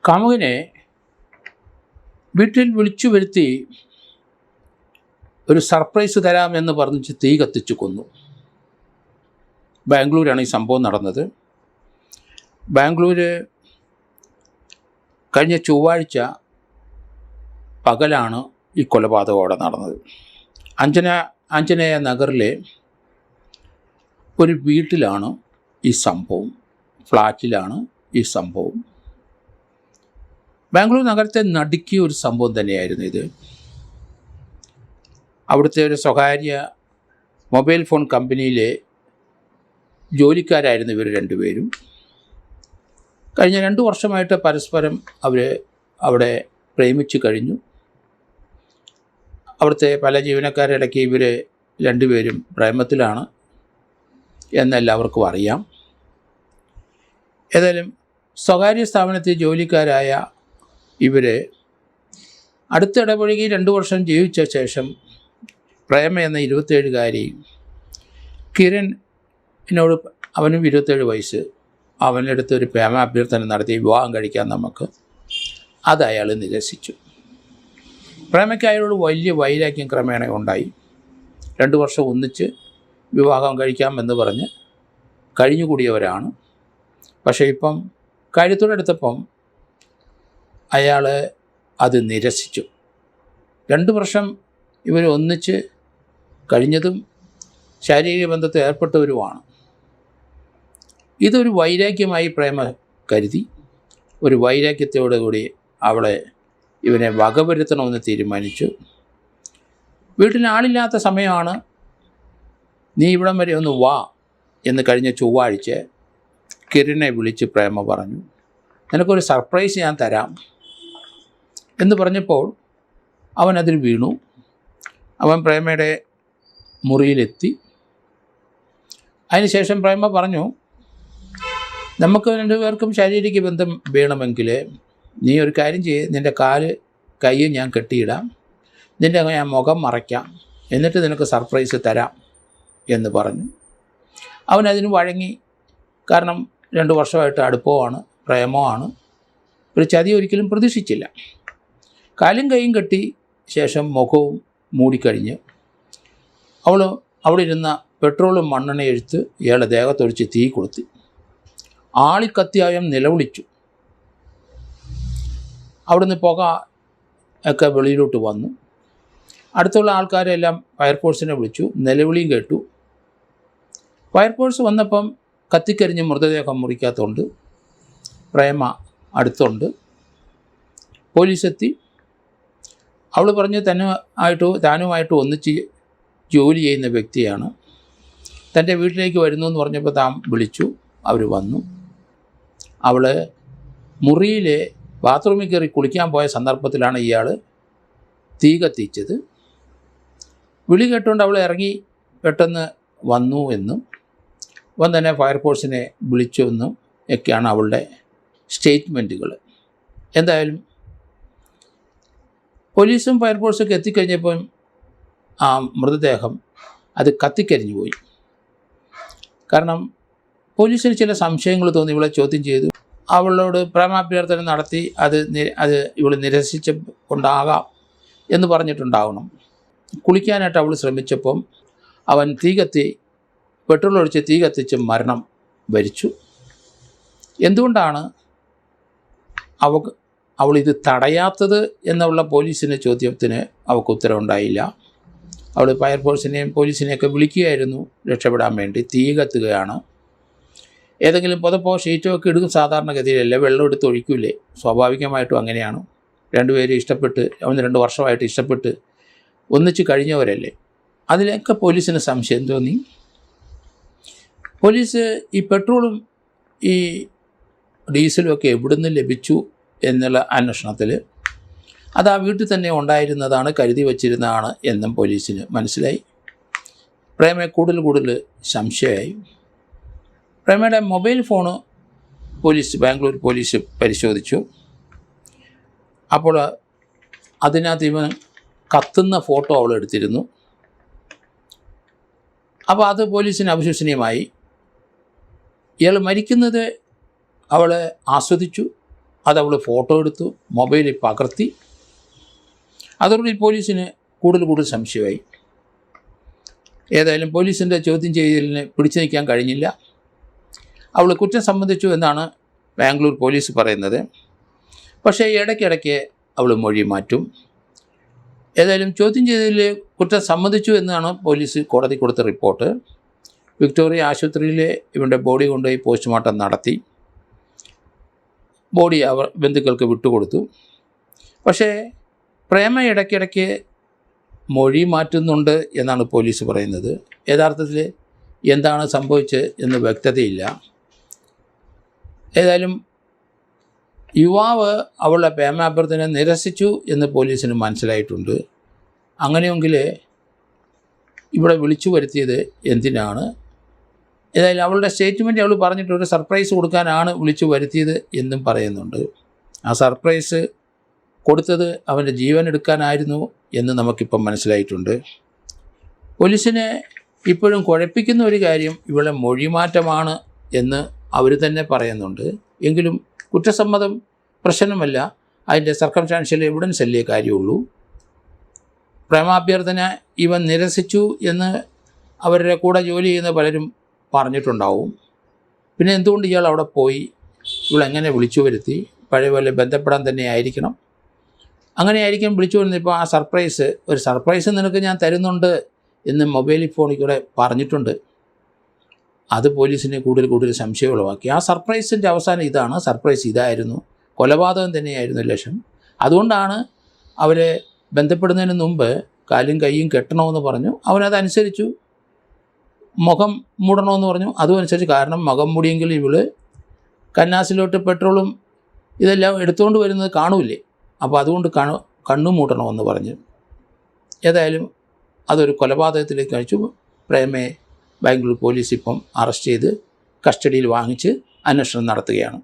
കാമുകനെ വീട്ടിൽ വിളിച്ചു വരുത്തി ഒരു സർപ്രൈസ് തരാമെന്ന് പറഞ്ഞ് തീ കത്തിച്ചു കൊന്നു. ബാംഗ്ലൂരാണ് ഈ സംഭവം നടന്നത്. ബാംഗ്ലൂർ കഴിഞ്ഞ ചൊവ്വാഴ്ച പകലാണ് ഈ കൊലപാതകം അവിടെ നടന്നത്. ആഞ്ജനേയ നഗറിലെ ഒരു വീട്ടിലാണ് ഈ സംഭവം, ഫ്ലാറ്റിലാണ് ഈ സംഭവം. ബാംഗ്ലൂർ നഗരത്തെ നടുക്കിയ ഒരു സംഭവം തന്നെയായിരുന്നു ഇത്. അവിടുത്തെ ഒരു സ്വകാര്യ മൊബൈൽ ഫോൺ കമ്പനിയിലെ ജോലിക്കാരായിരുന്നു ഇവർ രണ്ടുപേരും. കഴിഞ്ഞ 2 വർഷമായിട്ട് പരസ്പരം അവർ അവിടെ പ്രേമിച്ചു കഴിഞ്ഞു. അവിടുത്തെ പല ജീവനക്കാരുടെ ഇടയ്ക്ക് ഇവർ രണ്ടുപേരും പ്രേമത്തിലാണ് എന്നെല്ലാവർക്കും അറിയാം. ഏതായാലും സ്വകാര്യ സ്ഥാപനത്തിൽ ജോലിക്കാരായ ഇവർ അടുത്തിടപഴകി 2 വർഷം ജീവിച്ച ശേഷം പ്രേമ എന്ന 27-കാരി കിരണിനോട്, അവനും 27 വയസ്സ്, അവൻ്റെ അടുത്ത് ഒരു പ്രേമാഭ്യർത്ഥന നടത്തി വിവാഹം കഴിക്കാൻ നമുക്ക്. അത് അയാൾ നിരസിച്ചു. പ്രേമയ്ക്ക് അയാളോട് വലിയ വൈരാഗ്യം ക്രമേണ ഉണ്ടായി. 2 വർഷം ഒന്നിച്ച് വിവാഹം കഴിക്കാമെന്ന് പറഞ്ഞ് കഴിഞ്ഞുകൂടിയവരാണ്. പക്ഷേ ഇപ്പം കാര്യത്തോടെടുത്തപ്പം അയാൾ അത് നിരസിച്ചു. 2 വർഷം ഇവർ ഒന്നിച്ച് കഴിഞ്ഞതും ശാരീരിക ബന്ധത്തിൽ ഏർപ്പെട്ടവരുമാണ്. ഇതൊരു വൈരാഗ്യമായി പ്രേമ കരുതി. ഒരു വൈരാഗ്യത്തോടുകൂടി ഇവനെ വകവരുത്തണമെന്ന് തീരുമാനിച്ചു. വീട്ടിൽ ആളില്ലാത്ത സമയമാണ്. നീ ഇവിടം വരെ ഒന്ന് വാ എന്ന് കഴിഞ്ഞ ചൊവ്വാഴ്ച കിരണിനെ വിളിച്ച് പ്രേമ പറഞ്ഞു, നിനക്കൊരു സർപ്രൈസ് ഞാൻ തരാം എന്ന് പറഞ്ഞപ്പോൾ അവനതിൽ വീണു. അവൻ പ്രേമയുടെ മുറിയിലെത്തി. അതിനുശേഷം പ്രേമ പറഞ്ഞു, നമുക്ക് 2 പേർക്കും ശാരീരിക ബന്ധം വേണമെങ്കിൽ നീ ഒരു കാര്യം ചെയ്യ്, നിൻ്റെ കൈ ഞാൻ കെട്ടിയിടാം, നിൻ്റെ ഞാൻ മുഖം മറയ്ക്കാം, എന്നിട്ട് നിനക്ക് സർപ്രൈസ് തരാം എന്ന് പറഞ്ഞു. അവനതിന് വഴങ്ങി. കാരണം 2 വർഷമായിട്ട് അടുപ്പമാണ്, പ്രേമമാണ്. ഒരു ചതി ഒരിക്കലും പ്രതീക്ഷിച്ചില്ല. കാലും കൈയും കെട്ടി ശേഷം മുഖവും മൂടിക്കഴിഞ്ഞ് അവിടെ ഇരുന്ന പെട്രോളും മണ്ണെണ്ണയെടുത്ത് ഇയാളുടെ ദേഹത്തൊഴിച്ച് തീ കൊളുത്തി. ആളിക്കത്തിയായം നിലവിളിച്ചു. അവിടുന്ന് പുക ഒക്കെ വെളിയിലോട്ട് വന്നു. അടുത്തുള്ള ആൾക്കാരെല്ലാം ഫയർഫോഴ്സിനെ വിളിച്ചു. നിലവിളിയും കേട്ടു. ഫയർഫോഴ്സ് വന്നപ്പം കത്തിക്കരിഞ്ഞ് മൃതദേഹം മുറിക്കാത്തതുകൊണ്ട് പ്രേമ അടുത്തുണ്ട്. പോലീസെത്തി. അവൾ പറഞ്ഞ് താനുമായിട്ട് ഒന്നിച്ച് ജോലി ചെയ്യുന്ന വ്യക്തിയാണ്. തൻ്റെ വീട്ടിലേക്ക് വരുന്നു എന്ന് പറഞ്ഞപ്പോൾ താൻ വിളിച്ചു. അവർ വന്നു. അവൾ മുറിയിൽ ബാത്റൂമിൽ കയറി കുളിക്കാൻ പോയ സന്ദർഭത്തിലാണ് ഇയാൾ തീ കത്തിച്ചത്. വിളി കേട്ടുകൊണ്ട് അവൾ ഇറങ്ങി പെട്ടെന്ന് വന്നു എന്നും അവൻ തന്നെ ഫയർഫോഴ്സിനെ വിളിച്ചു എന്നും ഒക്കെയാണ് അവളുടെ സ്റ്റേറ്റ്മെൻറ്റുകൾ. എന്തായാലും പോലീസും ഫയർഫോഴ്സൊക്കെ എത്തിക്കഴിഞ്ഞപ്പം ആ മൃതദേഹം അത് കത്തിക്കരിഞ്ഞു പോയി. കാരണം പോലീസിന് ചില സംശയങ്ങൾ തോന്നി. ഇവളെ ചോദ്യം ചെയ്തു. അവളോട് പ്രേമാഭ്യർത്ഥന നടത്തി. അത് ഇവൾ നിരസിച്ച കൊണ്ടാകാം എന്ന് പറഞ്ഞിട്ടുണ്ടാവണം. കുളിക്കാനായിട്ട് അവൾ ശ്രമിച്ചപ്പം അവൻ പെട്രോൾ ഒഴിച്ച് തീ കത്തിച്ച് മരണം വരിച്ചു. എന്തുകൊണ്ടാണ് അവളിത് തടയാത്തത് എന്നുള്ള പോലീസിൻ്റെ ചോദ്യത്തിന് അവൾക്ക് ഉത്തരവുണ്ടായില്ല. അവൾ ഫയർഫോഴ്സിനെയും പോലീസിനെയൊക്കെ വിളിക്കുകയായിരുന്നു രക്ഷപ്പെടാൻ വേണ്ടി. തീ കത്തുകയാണ്. ഏതെങ്കിലും പുതപ്പോ ഷീറ്റോ ഒക്കെ ഇടും സാധാരണഗതിയിലല്ലേ, വെള്ളം എടുത്ത് ഒഴിക്കൂലേ? സ്വാഭാവികമായിട്ടും അങ്ങനെയാണ്. 2 പേര് ഇഷ്ടപ്പെട്ട്, അവന് 2 വർഷമായിട്ട് ഇഷ്ടപ്പെട്ട് ഒന്നിച്ച് കഴിഞ്ഞവരല്ലേ. അതിലൊക്കെ പോലീസിന് സംശയം തോന്നി. പോലീസ് ഈ പെട്രോളും ഈ ഡീസലും ഒക്കെ എവിടുന്ന് ലഭിച്ചു എന്നുള്ള അന്വേഷണത്തിൽ അത് ആ വീട്ടിൽ തന്നെ ഉണ്ടായിരുന്നതാണ്, കരുതി വച്ചിരുന്നതാണ് എന്നും പോലീസിന് മനസ്സിലായി. പ്രേമയെ കൂടുതൽ സംശയമായി. പ്രേമയുടെ മൊബൈൽ ഫോണ് ബാംഗ്ലൂർ പോലീസ് പരിശോധിച്ചു. അപ്പോൾ അതിനകത്ത് ഇവൻ കത്തുന്ന ഫോട്ടോ അവൾ എടുത്തിരുന്നു. അപ്പോൾ അത് പോലീസിന് അവിശ്വസനീയമായി. ഇയാൾ മരിക്കുന്നത് അവൾ ആസ്വദിച്ചു. അതവൾ ഫോട്ടോ എടുത്തു, മൊബൈലിൽ പകർത്തി. അതോടുകൂടി പോലീസിന് കൂടുതൽ സംശയമായി. ഏതായാലും പോലീസിൻ്റെ ചോദ്യം ചെയ്യലിന് പിടിച്ചു നിൽക്കാൻ കഴിഞ്ഞില്ല. അവൾ കുറ്റം സമ്മതിച്ചു എന്നാണ് ബാംഗ്ലൂർ പോലീസ് പറയുന്നത്. പക്ഷേ ഇടയ്ക്കിടയ്ക്ക് അവൾ മൊഴി മാറ്റും. ഏതായാലും ചോദ്യം ചെയ്തതിൽ കുറ്റം സമ്മതിച്ചു എന്നാണ് പോലീസ് കോടതി കൊടുത്ത റിപ്പോർട്ട്. വിക്ടോറിയ ആശുപത്രിയിൽ ഇവൻ്റെ ബോഡി കൊണ്ടുപോയി പോസ്റ്റ്മോർട്ടം നടത്തി. ബോഡി ബന്ധുക്കൾക്ക് വിട്ടുകൊടുത്തു. പക്ഷേ പ്രേമ ഇടയ്ക്കിടയ്ക്ക് മൊഴി മാറ്റുന്നുണ്ട് എന്നാണ് പോലീസ് പറയുന്നത്. യഥാർത്ഥത്തിൽ എന്താണ് സംഭവിച്ചത് എന്ന് വ്യക്തതയില്ല. ഏതായാലും യുവാവ് അവളുടെ പ്രേമാഭ്യർത്ഥന നിരസിച്ചു എന്ന് പോലീസിന് മനസ്സിലായിട്ടുണ്ട്. അങ്ങനെയെങ്കിൽ ഇവിടെ വിളിച്ചു വരുത്തിയത് എന്തിനാണ്? ഏതായാലും അവളുടെ സ്റ്റേറ്റ്മെൻറ്റ് അവൾ പറഞ്ഞിട്ട് ഒരു സർപ്രൈസ് കൊടുക്കാനാണ് വിളിച്ചു വരുത്തിയത് എന്നും പറയുന്നുണ്ട്. ആ സർപ്രൈസ് കൊടുത്തത് അവൻ്റെ ജീവൻ എടുക്കാനായിരുന്നു എന്ന് നമുക്കിപ്പം മനസ്സിലായിട്ടുണ്ട്. പോലീസിനെ ഇപ്പോഴും കുഴപ്പിക്കുന്ന ഒരു കാര്യം ഇവളുടെ മൊഴിമാറ്റമാണ് എന്ന് അവർ തന്നെ പറയുന്നുണ്ട്. എങ്കിലും കുറ്റസമ്മതം പ്രശ്നമല്ല, അതിൻ്റെ സർക്കംസ്റ്റാൻഷ്യൽ എവിഡൻസ് അല്ലേ കാര്യമുള്ളൂ. പ്രേമാഭ്യർത്ഥന ഇവൻ നിരസിച്ചു എന്ന് അവരുടെ കൂടെ ജോലി ചെയ്യുന്ന പലരും പറഞ്ഞിട്ടുണ്ടാവും. പിന്നെ എന്തുകൊണ്ട് ഇയാൾ അവിടെ പോയി? ഇവളെങ്ങനെ വിളിച്ചു വരുത്തി? പഴയ പോലെ ബന്ധപ്പെടാൻ തന്നെ ആയിരിക്കണം. അങ്ങനെയായിരിക്കും വിളിച്ചു വരുന്നപ്പോൾ ആ ഒരു സർപ്രൈസ് നിനക്ക് ഞാൻ തരുന്നുണ്ട് എന്ന് മൊബൈൽ ഫോണിൽ കൂടെ പറഞ്ഞിട്ടുണ്ട്. അത് പോലീസിനെ കൂടുതൽ സംശയം ഉളവാക്കി. ആ സർപ്രൈസിൻ്റെ അവസാനം ഇതാണ്. സർപ്രൈസ് ഇതായിരുന്നു, കൊലപാതകം തന്നെയായിരുന്നു ലക്ഷ്യം. അതുകൊണ്ടാണ് അവരെ ബന്ധപ്പെടുന്നതിന് മുമ്പ് കാലും കൈയും കെട്ടണമെന്ന് പറഞ്ഞു. അവനതനുസരിച്ചു. മുഖം മൂടണമെന്ന് പറഞ്ഞു, അതും അനുസരിച്ച്. കാരണം മുഖം മൂടിയെങ്കിൽ ഇവള് കന്നാസിലോട്ട് പെട്രോളും ഇതെല്ലാം എടുത്തുകൊണ്ട് വരുന്നത് കാണൂലേ, അപ്പോൾ അതുകൊണ്ട് കണ്ണു മൂടണമെന്ന് പറഞ്ഞു. ഏതായാലും അതൊരു കൊലപാതകത്തിലേക്ക് കഴിച്ചു. പ്രേമയെ ബാംഗ്ലൂർ പോലീസ് ഇപ്പം അറസ്റ്റ് ചെയ്ത് കസ്റ്റഡിയിൽ വാങ്ങിച്ച് അന്വേഷണം നടത്തുകയാണ്.